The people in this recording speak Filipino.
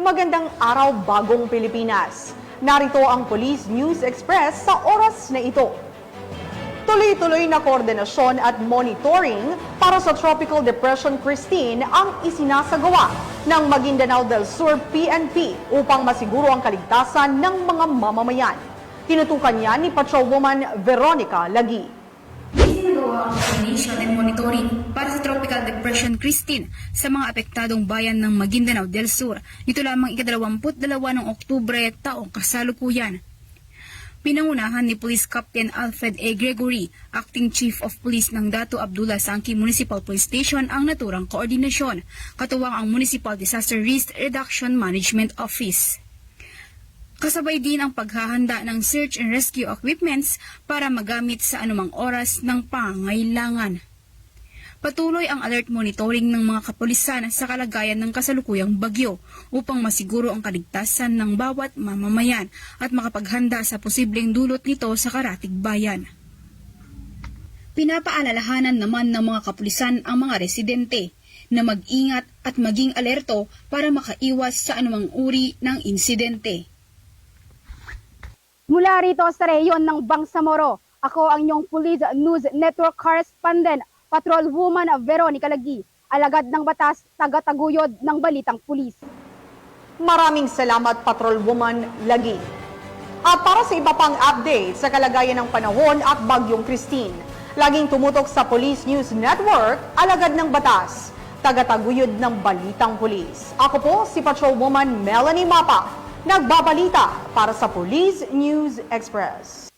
Magandang araw, bagong Pilipinas. Narito ang Police News Express sa oras na ito. Tuloy-tuloy na koordinasyon at monitoring para sa Tropical Depression Christine ang isinasagawa ng Maguindanao del Sur PNP upang masiguro ang kaligtasan ng mga mamamayan. Tinutukan niya ni Patrolwoman Veronica Lagi. Isinagawa ang coordination and monitoring para sa Tropical Depression Christine sa mga apektadong bayan ng Maguindanao del Sur. Ito lamang ika-22 ng Oktubre taong kasalukuyan. Pinangunahan ni Police Captain Alfred A. Gregory, Acting Chief of Police ng Dato Abdullah Sangki Municipal Police Station ang naturang koordinasyon, katuwang ang Municipal Disaster Risk Reduction Management Office. Kasabay din ang paghahanda ng search and rescue equipments para magamit sa anumang oras ng pangangailangan. Patuloy ang alert monitoring ng mga kapulisan sa kalagayan ng kasalukuyang bagyo upang masiguro ang kaligtasan ng bawat mamamayan at makapaghanda sa posibleng dulot nito sa karatig bayan. Pinapaalalahanan naman ng mga kapulisan ang mga residente na mag-ingat at maging alerto para makaiwas sa anumang uri ng insidente. Mula rito sa rehiyon ng Bangsamoro, ako ang inyong Police News Network Correspondent, Patrolwoman Veronica Lagi, alagad ng batas, taga-taguyod ng Balitang Pulis. Maraming salamat, Patrolwoman Lagi. At para sa iba pang update sa kalagayan ng panahon at Bagyong Christine, laging tumutok sa Police News Network, alagad ng batas, taga-taguyod ng Balitang Pulis. Ako po si Patrolwoman Melanie Mapa, nagbabalita para sa Police News Express.